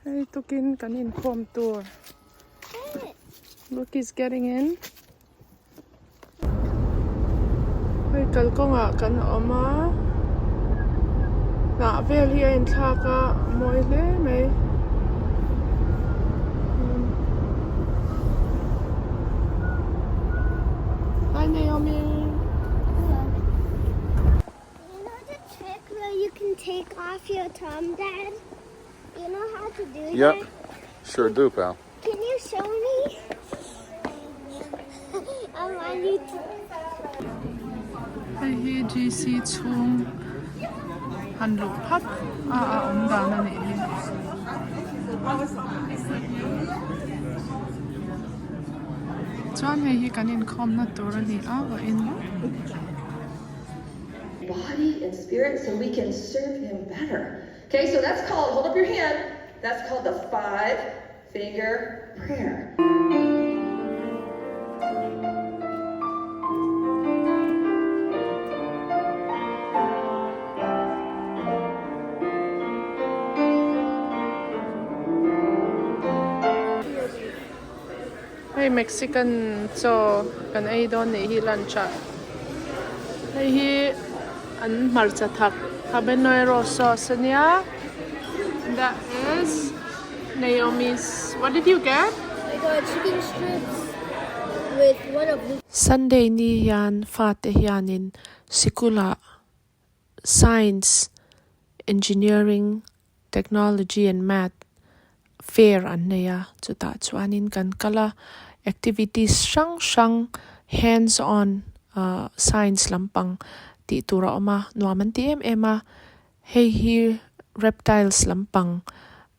Hey, tukin kanin home tour. Look, he's getting in. Hey, kalkonga kan oma. Na vel hi in thaka moile mai. Hi Naomi. You know the trick where you can take off your thumb, Dad? You know how to do Yep, that? sure do, pal. Can you show me? I want you to. Hey, hi GC chung. Han lu phat. Om da na ni. Chuan hei hi kanin khom na tur ani wa in. Body and spirit so we can serve him better. Okay, so that's called, hold up your hand, that's called the 5-finger prayer. Hey, Mexican so kan ai don ni hi lunch. Hey hi an marcha thak habanero sauce ania. That is Naomi's. What did you get? I got chicken strips with one of the. Sunday ni yan fate hianin sikula science, engineering, technology and math fair anneya chuta chuanin kan kala activities shang hands on science lampang ti tura oma nuaman ti ema hei hi reptiles lampang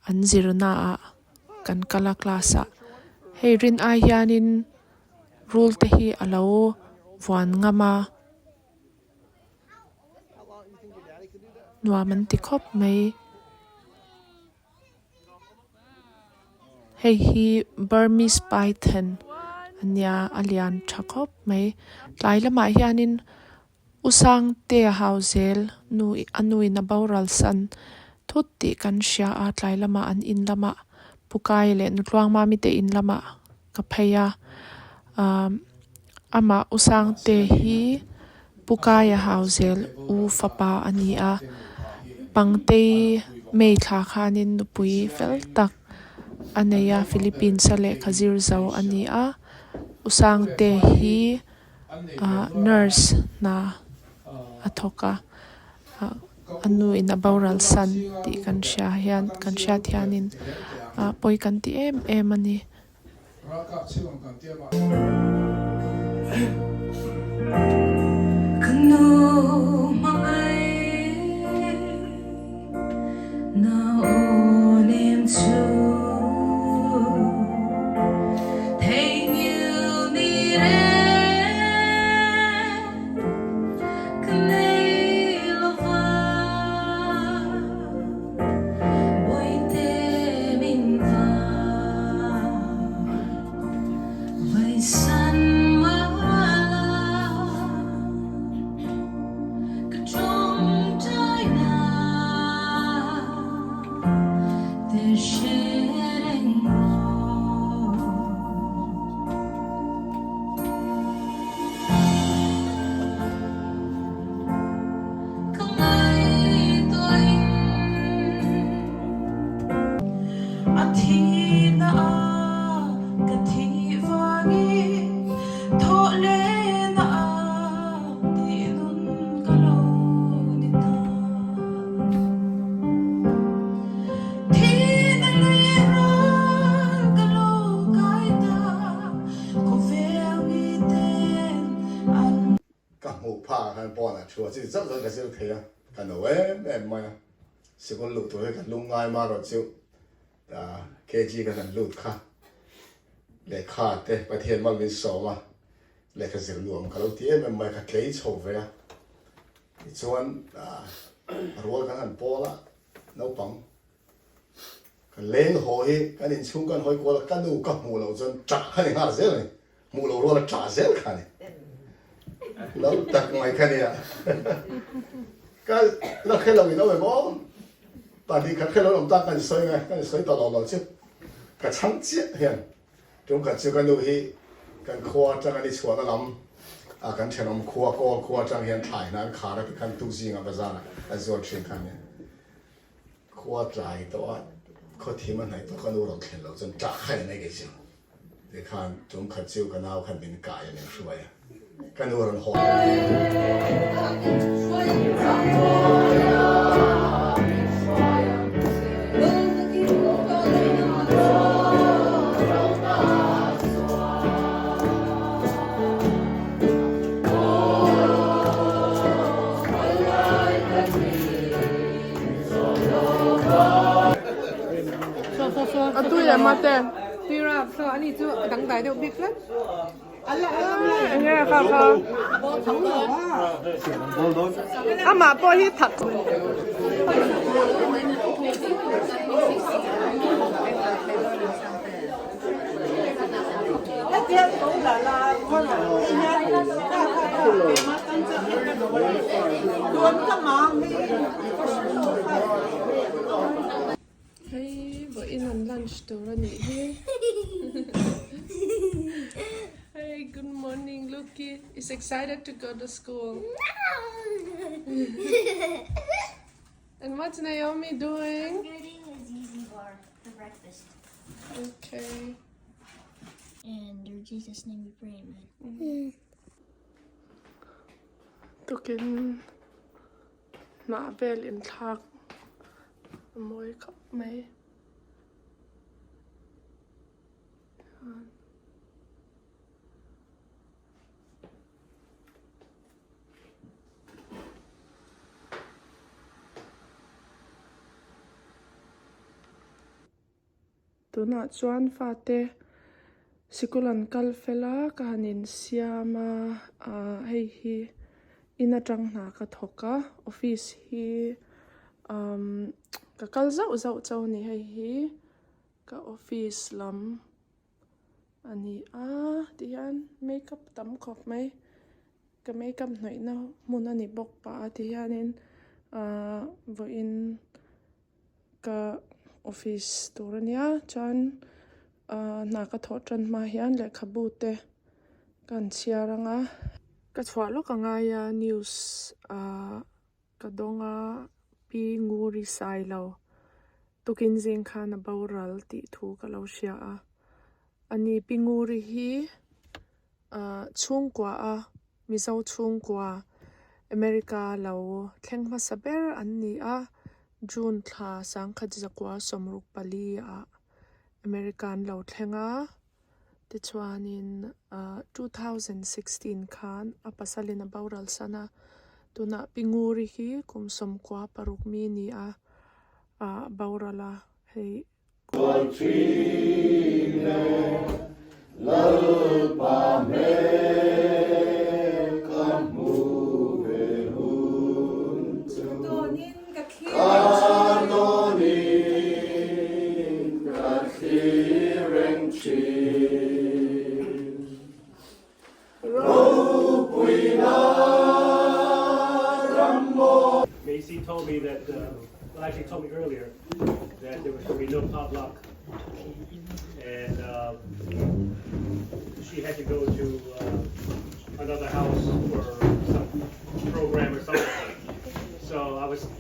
anzirna a kan kala klasa hei rin a hianin rule te hi alo wan ngama nuaman ti khop mai hei hi Burmese python anya alian thakop mai tlailama hianin usang te hauzel nu anui na baural san thutti kan sha a tlailama an in lama pukai le nutluang ma mi te in lama ka phaya ama usang te hi pukaya hauzel u fapa ania pangte mei kha khanin nupui fel tak aneya Philippines le khazir zo ania usang te hi nurse na athoka anu in abaural san ti kan sha hian kan sha thianin poi kan ti em ani chua chỉ rất là cái siêu thế à cái nào em mà sẽ có lụt thôi cái lung ngay mà rồi chịu cái gì cái thằng lụt khá để khá thế bây giờ mà mình sống mà để cái gì luồng cái đầu tiên em mà cái cây chầu về thì chuan rồi cái thằng bò lá nấu bằng cái lên hồi cái nên chung cái hồi qua là cái nụ cái mù lâu chân chặt cái này dễ này mù lâu rồi là chặt dễ cái này nó đặt ngoài cái này à cái nó khi nào mình nói về bó 但係佢攞咁多跟水嘅，跟住水倒落先，佢撐接嘅，仲佢照緊到去，跟擴張嗰啲錯得諗，啊跟前諗擴張嘅ถ่ายนั้นขาแล้วกันตู้ซีกับภาษาน่ะไอ้ส่วนเชิงกันเนี่ย擴ใจตัวเขาที่มันให้ตัวเขาดูเราเห็นเราจนจ่าให้ในกี่สิ่งเดี๋ยว看中佢照กันเอา看เป็นกายอย่างสวยกันดูเราหอม Atuya mate. Pira, so ani chu dang dai deu big lắm. Nghe khao khao. Ama po hi thật. Hey, we're in on lunch already. Hey, good morning, Luki. Is excited to go to school. And what's Naomi doing? Getting a ZZ bar for breakfast. Okay. And in Jesus' name we pray, amen. Tukin na vel in thak. Moi khóc mấy. Tuna chuan fate sikulan kalfela kahanin siama hei hi ina tang na ka thoka office hi ka kalzau zau chau ni hei hi ka office lam ani tian makeup tam khop mai ka makeup noi na mun ani bok pa tianin vo in ka office turania chan na ka tho tran ma hian le khabute kan chiaranga ka chwalo ka nga ya news ka donga pi nguri sailo tukin zing khana baural ti thu ka lo sia ani pi nguri hi chungkwa Mizo chungkwa America lo thlengma saber anni June thla sangkhat zakwa somruk pali American lo thlenga ti chuanin 2016 khan apasalina baural sana tuna pinguri hi kumsom kwa parukmi ni baurala hei Macy told me that, well, actually told me earlier that there was going to be no potluck, and she had to go to another house for some program or something. So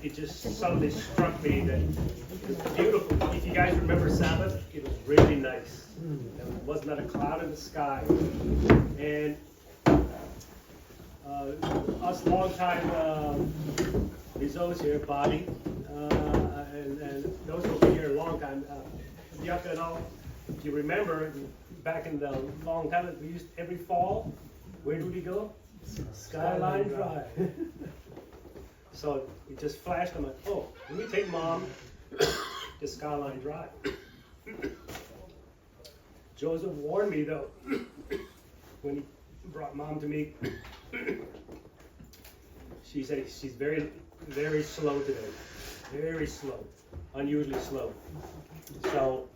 it just suddenly struck me that it was beautiful. If you guys remember Sabbath, it was really nice. There was not a cloud in the sky, and us long-time Mizo's here, Bobby, and those who have been here a long time, Yucca and all, if you remember, back in the long time, we used every fall, where do we go? Skyline Drive. So it just flashed, I'm like, oh, let me take Mom to Skyline Drive. Joseph warned me though, when he brought Mom to me, she said she's very, very slow today. Very slow, unusually slow. So,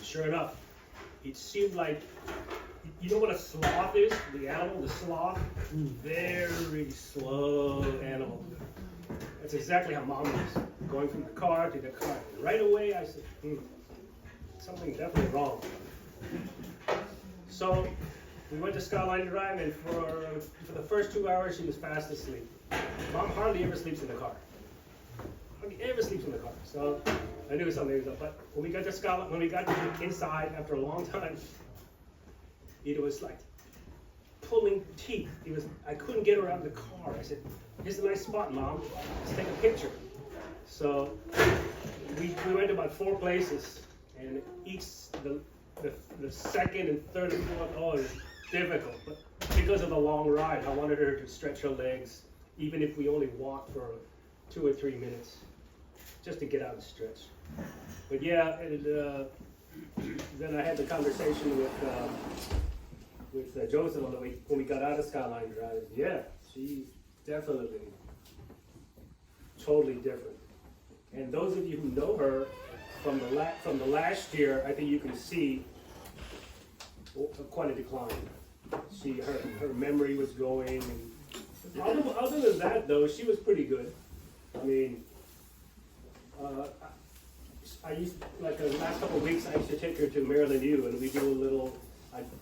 sure enough, it seemed like, you know what a sloth is? The animal, the sloth? Very slow animal. That's exactly how mom was, going from the car to the car. And right away I said, something definitely wrong. So we went to Skyline Drive, and for the first 2 hours she was fast asleep. Mom hardly ever sleeps in the car. Hardly ever sleeps in the car. So I knew something was up. But when we got to inside after a long time, it was like pulling teeth. I couldn't get her out of the car. I said, "Here's a nice spot, Mom. Let's take a picture." So we went to about 4 places, and each the second and third and fourth, it was difficult. But because of the long ride, I wanted her to stretch her legs, even if we only walked for 2 or 3 minutes, just to get out and stretch. But yeah, then I had the conversation with Joseph when we got out of Skyline Drive. Yeah, she's definitely totally different. And those of you who know her from the last year, I think you can see quite a decline. Her memory was going. And other than that, though, she was pretty good. I mean, I used, like the last couple of weeks, I used to take her to Maryland U, and we do a little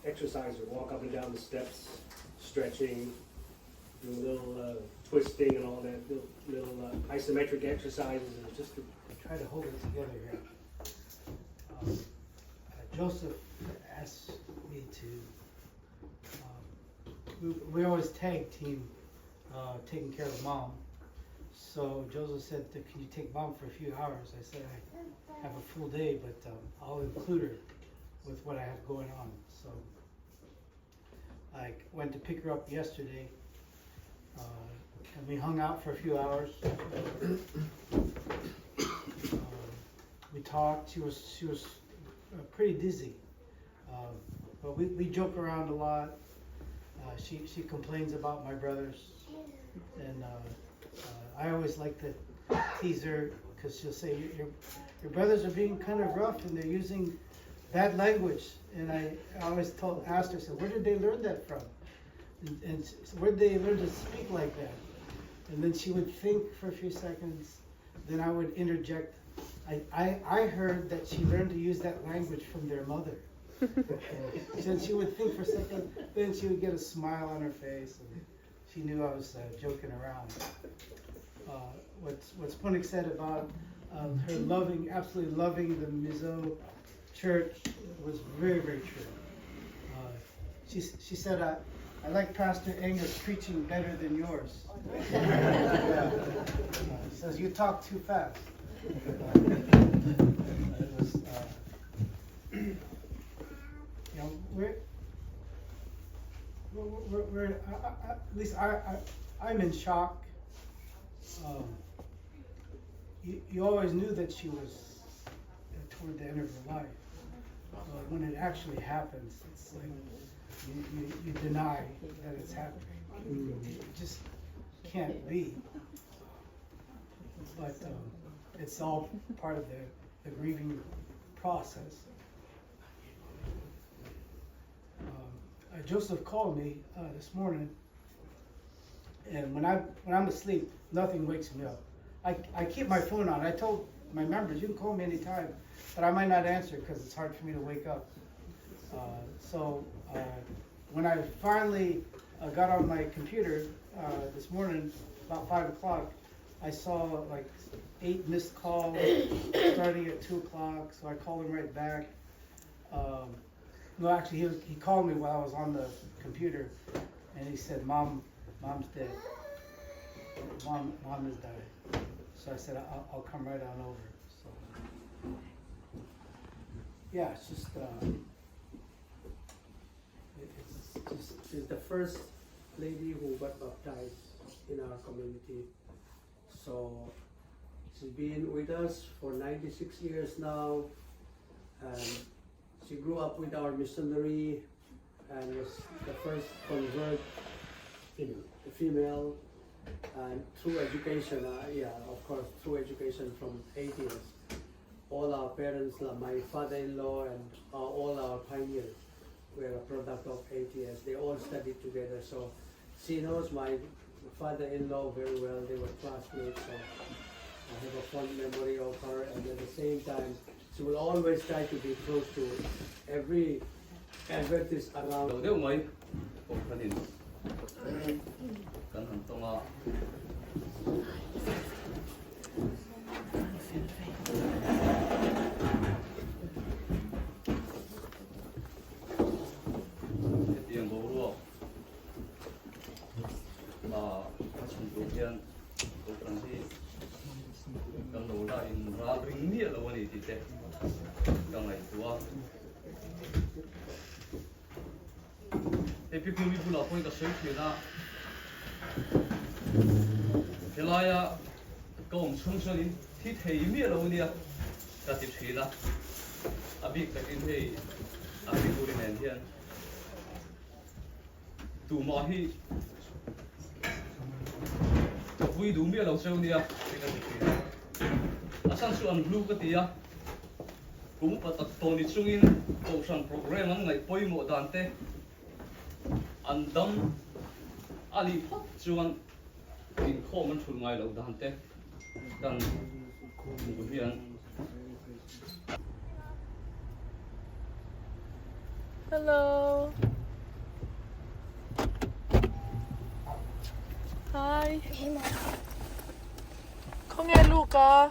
exercise or walk up and down the steps, stretching, do a little twisting and all that, little isometric exercises, and just to try to hold it together here. Joseph asked me to, we always tag team taking care of mom. So Joseph said, "Can you take mom for a few hours?" I said, "I have a full day, but I'll include her with what I have going on." So I went to pick her up yesterday, and we hung out for a few hours. We talked. She was pretty dizzy, but we joke around a lot. She complains about my brothers, and I always like to tease her because she'll say, your brothers are being kind of rough and they're using bad language. And I always asked her, where did they learn that from? And where did they learn to speak like that? And then she would think for a few seconds. Then I would interject. I heard that she learned to use that language from their mother. And she would think for a second, then she would get a smile on her face, and she knew I was joking around. What's Punik said about her absolutely loving the Mizo church was very, very true. She said, I like Pastor Enger's preaching better than yours. Yeah. Says, you talk too fast. We're at least I'm in shock. You always knew that she was toward the end of her life. When it actually happens, it's like you deny that it's happening. It just can't be. But it's all part of the grieving process. Joseph called me this morning, and when I'm asleep, nothing wakes me up. I keep my phone on. I told my members, you can call me anytime, but I might not answer because it's hard for me to wake up. So when I finally got on my computer this morning, about 5 o'clock, I saw like 8 missed calls starting at 2 o'clock, so I called him right back. No, actually, he called me while I was on the computer, and he said, Mom's dead. Mom has died. So I said, I'll come right on over. So yeah, it's just she's the first lady who got baptized in our community. So she's been with us for 96 years now, and she grew up with our missionary and was the first convert, female, and through education, of course, through education from ATS. All our parents, my father-in-law and all our pioneers were a product of ATS. They all studied together, so she knows my father-in-law very well. They were classmates, so I have a fond memory of her. And at the same time, she will always try to be close to every Adventist around. vui đúng bia lâu sâu nia thì cái gì asan suan blue cái tia cũng bắt tập toni sungin tổ sang program ang ngày poi mo dante andam ali phot chuan in kho man thul ngai lo dante kan hian. Hello. Hi. Không nghe Luca.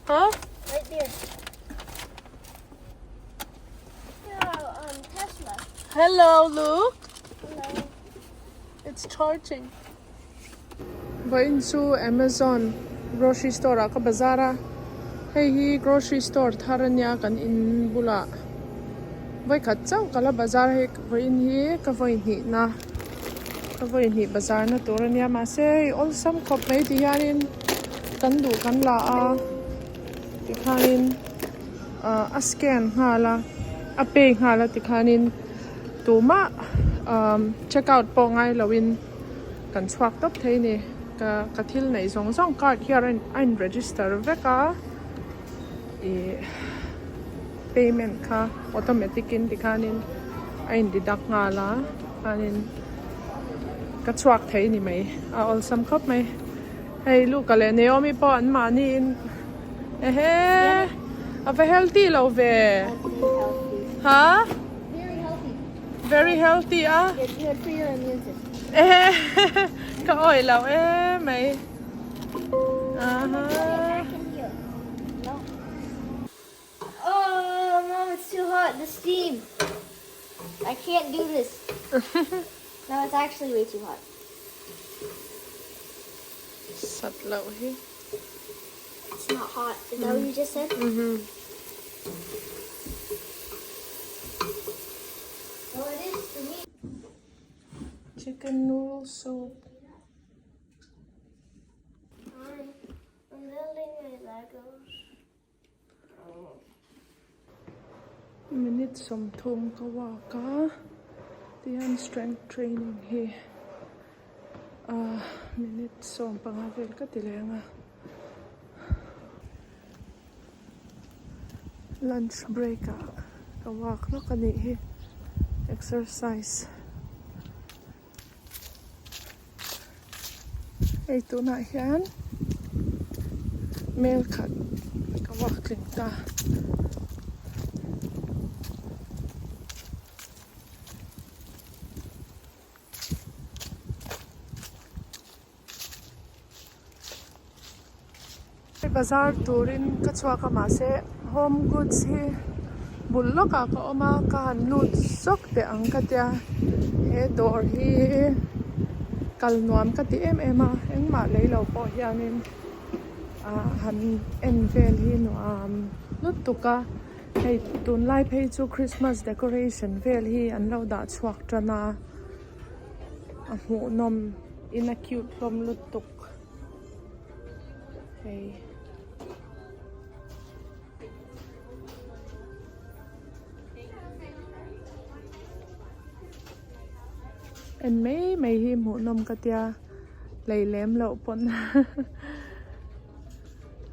Huh? Right there. Yeah, Tesla. Hello, Luke. Hello. It's charging. Going into Amazon grocery store ka bazara. Hey, hi grocery store tharanya kan in bula. Vai khat chau kala bazar he voin hi ka voin hi na. Ka voin hi bazar na torania ma se all some khop mai ti hianin kan du kan la a ti khanin a scan hala a pay hala ti khanin tuma check out po ngai lawin kan chhuak top thei ni ka thil nei zong zong card here and register veka e payment kha automatic in dikhanin ain deduct ngala anin ka chhuak thei ni mai a all sam khop mai hey look ale Naomi po an mani in ehe a healthy lo ve ha Very healthy. very healthy ah It's good for your immune system. ka oi lo mai aha Back in here. No. Oh, Mom, it's too hot. The steam. I can't do this. No, it's actually way too hot. sat lo hi It's not hot. Is that what you just said? Well, it is for me. chicken noodle soup I'm building my Legos. minute som thum ka wa ka tian strength training hi minute som pangavel ka tilenga lunch break ka wak no kani hi exercise ei tu na hian mail khat ka wak tling ta bazar turin ka chua ka ma se home goods hi bullo ka ka oma ka nut sok te ang ka tia he dor hi kal nuam ka ti em a eng ma lei lo po hianin han en vel hi nuam lut tuka hei tun lai phei chu Christmas decoration vel hi an lo da chuak tana a hmu nom in a cute lom lut tuk hei en mấy hi mu nom ka tia lei lem lo pon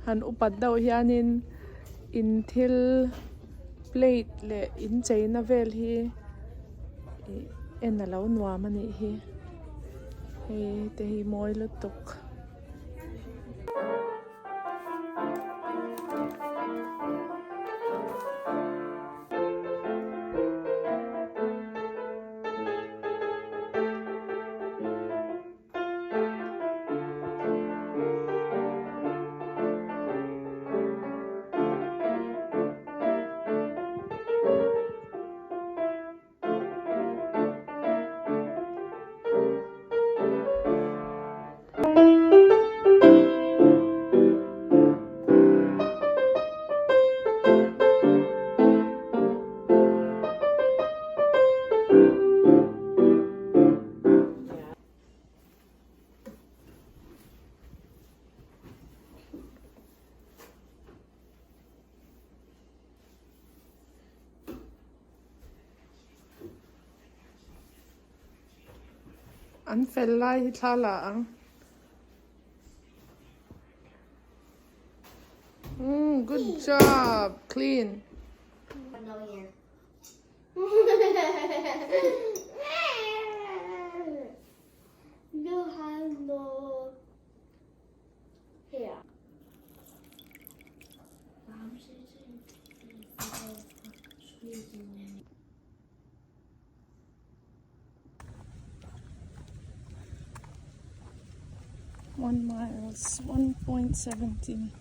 han upat dau hianin in thil plate le in chaina vel hi en alo nuam ani hi Hey, te hi moi lutuk. An fel lai hi thla la ang. Good job. Clean. You have no hair. One miles, 1.17.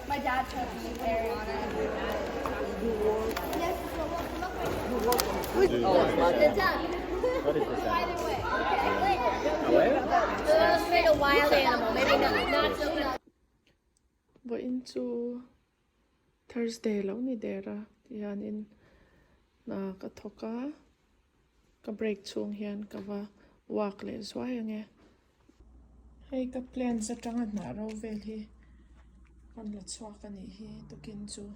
My dad told me to carry on it. Yes, so look the duck. Either way. Illustrate a wild animal. Maybe not so much. We're into Thursday lo ni dera. Yan in na kathoka ka break chung hian ka va walk le zwa yange. Hey ka plan sa tanga na ro vel hi. Kan la chwa ka ni hi to kin chu.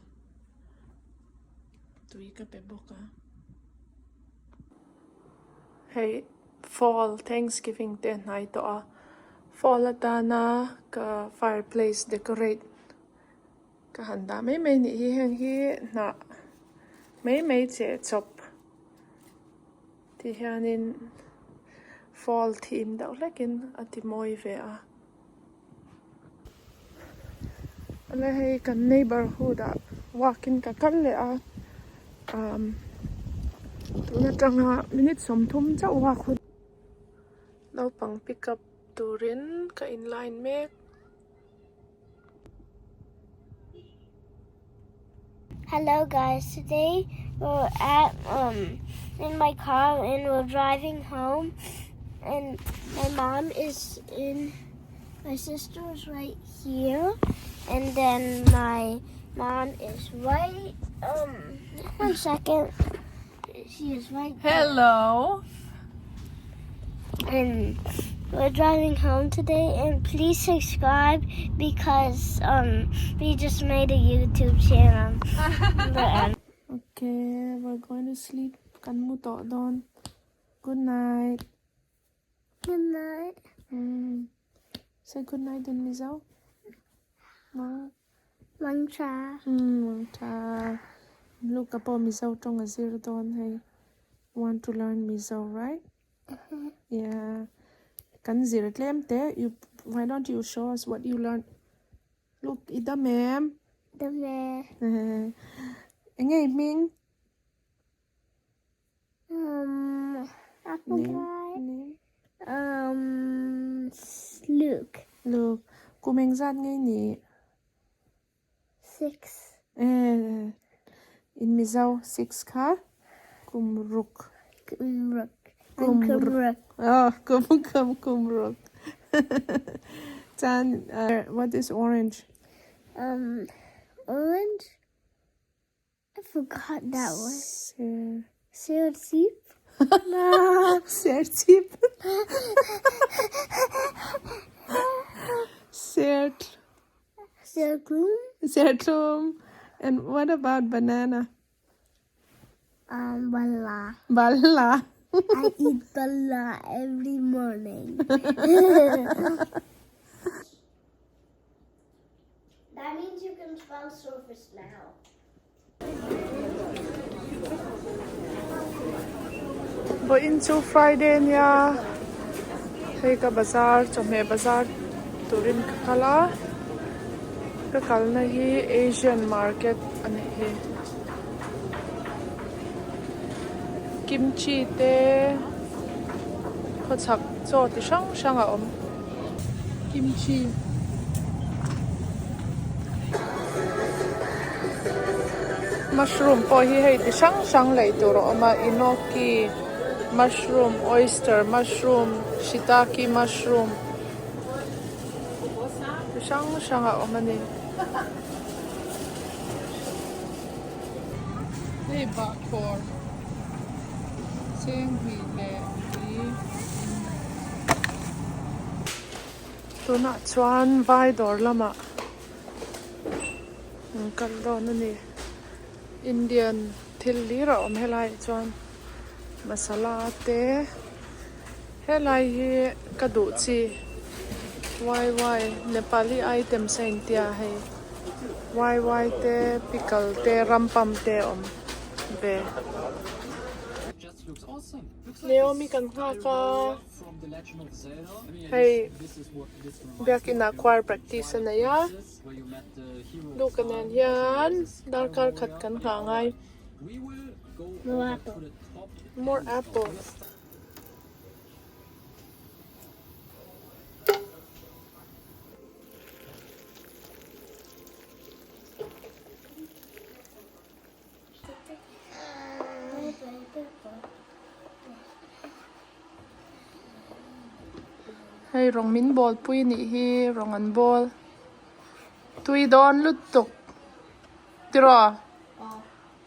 Tui ka pe boka. Hey fall Thanksgiving te nai to a fall atana ka fireplace decorate ka handa mai ni hi hang hi na mai che chop ti hianin fall theme deuh hlekin ati moi ve a ala hei kan neighborhood a walk-in ka kal le a tuna tanga minute som thum chau wa khut lo pang pick up turin ka inline mek. Hello guys, today we're at in my car and we're driving home and my mom is in my sister is right here and then my mom is right 1 second. She is right there. Hello. And we're driving home today and please subscribe because we just made a YouTube channel. Okay, we're going to sleep. Kan mu to don. Good night. Good night. Say good night din Mizo. Mang cha. Ta. Look up on Mizo tong azir don hey. Want to learn Mizo, right? Yeah. Kan zir tlem te. Why don't you show us what you learned? Look, ida ma'am. The bear. Ngay Ming. Apple pie. Luke. Look. Kumeng zat ngay ni. 6. In Mizo 6 ka. Kumruk. Kumruk. Kumruk. Oh, kumruk. Tan, what is orange? Orange. I forgot that one. Sertip. Sertip. Sertlum. And what about banana? Bala. Bala. I eat bala every morning. That means you can spell surface now. But into Friday niya, hey ka bazaar, chome bazaar, turin kakala, kakal na hi Asian market ane hi. Kimchi te, khochak cho ti shang shang a om. Kimchi. Mushroom po hi hei ti shang shang lei tur oma enoki, mushroom, oyster, mushroom, shiitake mushroom. Ti shang shang a oma ni. Hei ba kor. Seng hui le hi. Tuna chuan vai dor lama. Kal do na ni. Indian thil lira om helai chuan masala te helai hi kadu chi YY Nepali item sain tia hai YY te pickle te rampam te om ve Naomi kan ka hey back in a choir practice na ya look and yan darkar khat kan ka ngai more apple hey rong min ball pui ni hi rong an ball tui don lut tuk tiro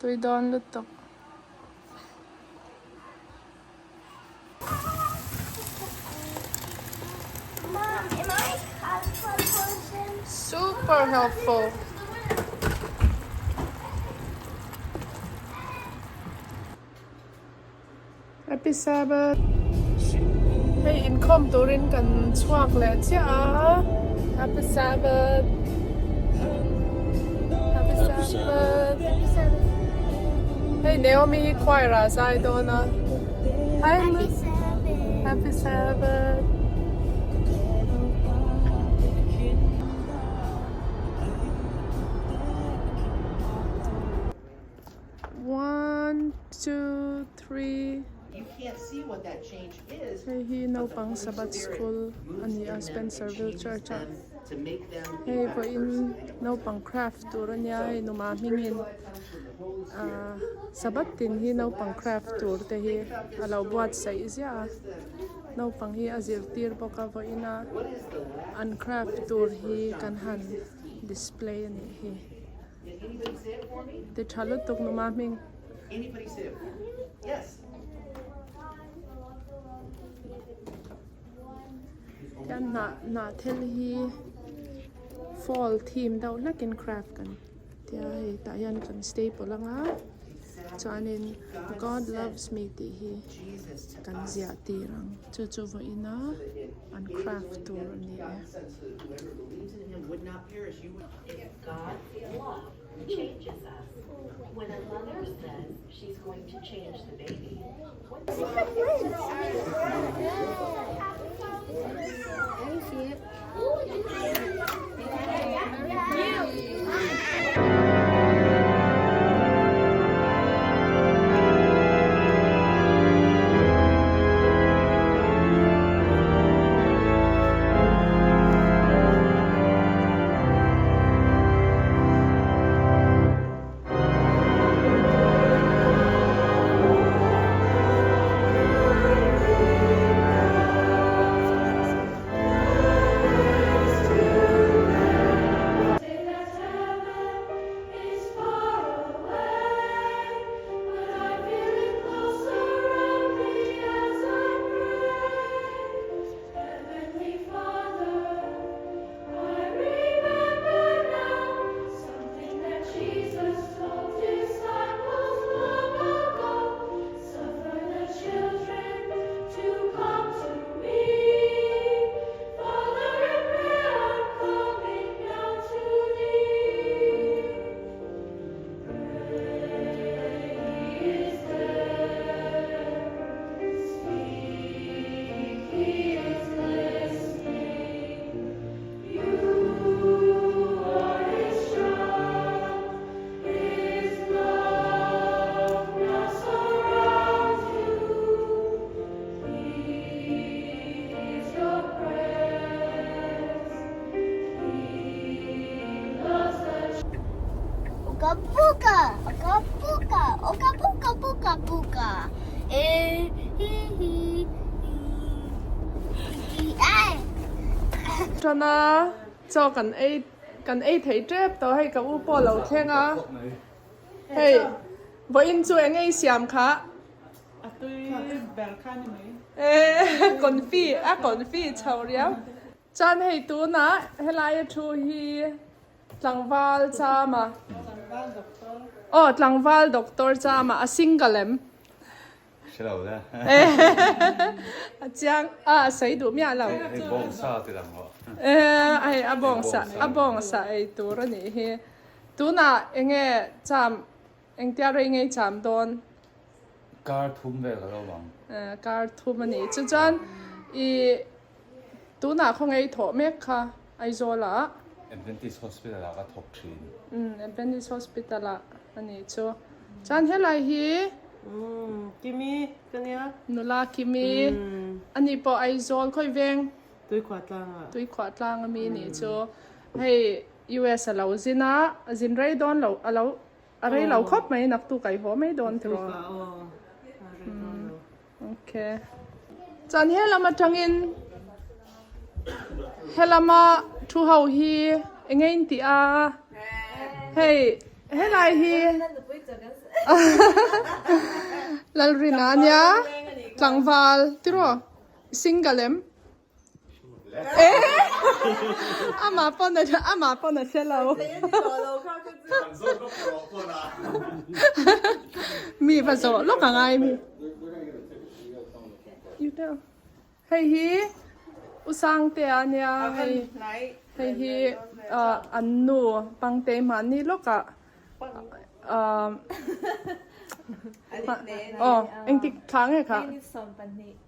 tui don lut tuk Mom, am I helpful person? super helpful happy Sabbath hey income turin kan chuak le chia happy Sabbath happy Sabbath hey Naomi choir sai dona hi happy Sabbath One, two, three. You can't see what that change is. Hey, he no pang Sabbath school ani Spencerville Church. To make them Hey, po in no pang craft tour niya hey numa mingin. Sabbath tin hi no pang craft tour te hi alaw buat sa isya. No pang hi azir tir po ka po ina an craft tour hi kanhan display ni hi. anybody say it for me? Te chalot tok numa ming. Anybody say it for me? Yes. Yan na thel hi fall theme daw lakin craft kan tia hi ta yan kan stay po lang ha chuanin God loves me ti hi kan zia tirang chu chu vo ina an craft tour ni Whoever believes in him would not perish. You would. God's love changes us. When a mother says she's going to change the baby, Ooga booga, ooga booga, ooga booga booga booga. cho nó cho cần ấy thấy trép tao hay cả u bỏ lẩu khen à hey với in chú anh ấy xiêm khá còn phi chầu riêng chan hay tu na hay lại chú hi lang val cha mà lang val doctor cha mà a single em Hello there. Chang say đủ mía lâu. Bong sa thì làm họ. Ai bong sa ai tu rồi nè he. Tu na nghe cham anh tia rồi nghe cham don. Car thum về rồi bang. Car thum mà nè. Chứ chan tu na không ai thọ mẹ kha aizawl la. Adventist Hospital là thọc chín. Adventist Hospital la anh nè cho. Chan he lai hi. Kimi, kanya. Nula kimi. Ani po aizawl khoi veng. Tui khwat lang mi ni cho. Hey US alo zina zin rai don lo alo arai lo khop mai nak tu kai ho mai don thro. Okay. Chan helama tangin helama thu hau hi engain ti a. Hey helai hi lalrina nya tlangwal tiro singalem ama pona hello mi va zo lo ka ngai mi you know hey hi usang te anya hey hi annu pangte mani lo ka anh thích kháng hay khá?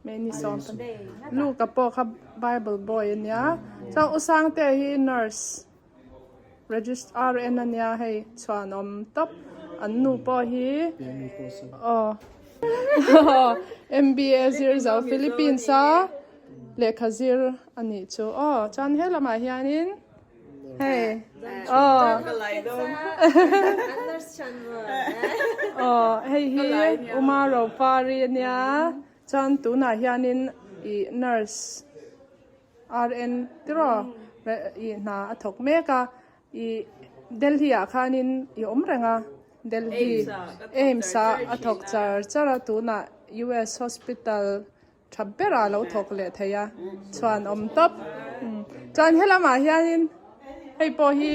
Many son pani. Lu kapo ka Bible boy niya. Sa usang te hi nurse. Register RN niya hay chuan top. Anu po hi. MBA zir zao Philippines sa. Lekha zir ani chu. Chan hela ma hianin. Hey. Hey hi umaro pari niya chan tu na hianin I nurse RN tiro I na athok meka I Delhi a khanin I omrenga Delhi aimsa athok chara tu na US hospital thabbera lo thok le thaya chuan top chan helama hianin hey po hi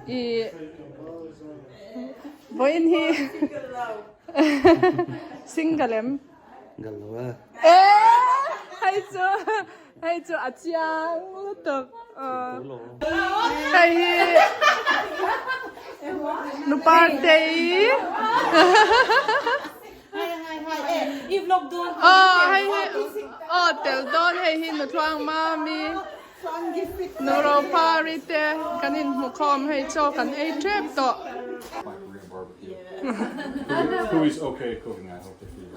I Boyin hi singalem Galwa. hay cho achiang lutok hay nuparte If lock doon. hay tel don hay hi nutwang mami nuro parite kanin mukom hay cho kan a trip to Pui's okay cooking, I hope they feel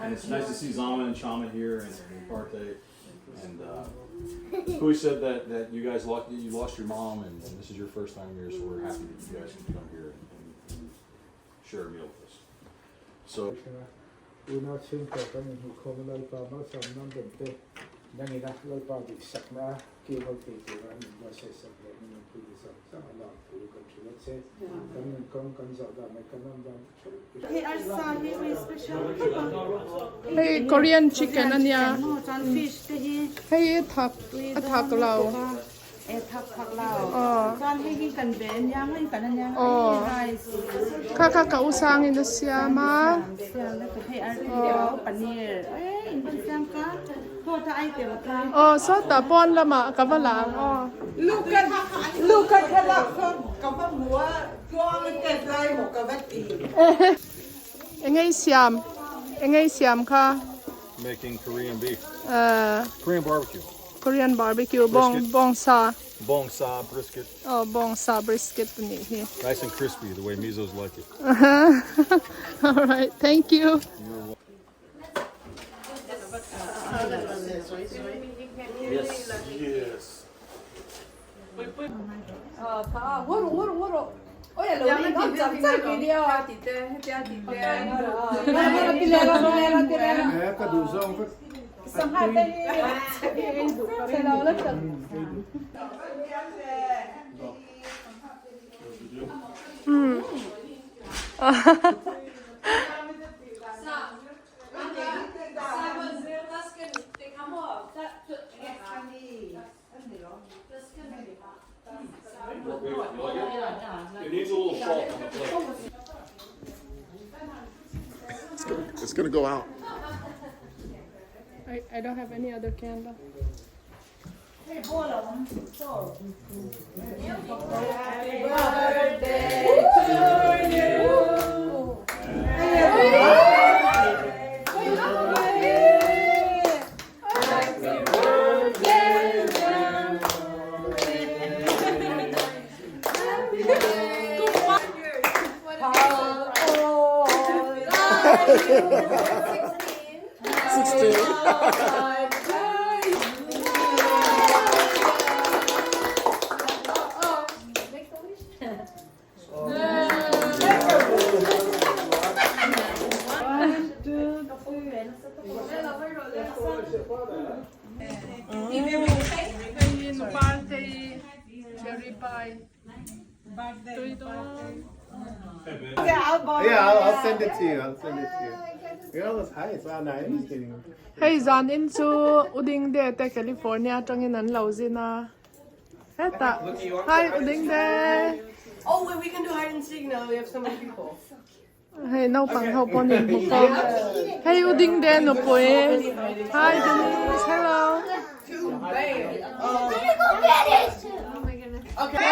and it's nice to see Zama and Chama here and Parte. And Pui said that you guys lost your mom and this is your first time here, so we're happy that you guys can come here and share a meal with us. So hey Korean chicken anya hey thak lao ka usang in the siama so ta pon lama ka balang Look at her kapa mua tuang ke dai mo ka vati. Engai siam ka making Korean beef. Korean barbecue. Bong sa Brisket. Bong sa brisket ni hi. Nice and crispy the way Mizo's like it. All right, thank you. Yes. It needs a little salt on the plate. It's gonna go out. I don't have any other candle. Cherry pie. Yeah, I'll send it to you. I'll send it to you. Girl, it's hi. It's all nice. Just kidding. Hey, Zan into Uding de te California trong in Lausina. Heta. Hi, Uding de. Oh, wait, we can do hide and seek now. We have so many people. Hey, no pang ho pon in buko. Hey, Uding de no poe. Hi, Denise. Hello. Too bad. Go get it! Okay.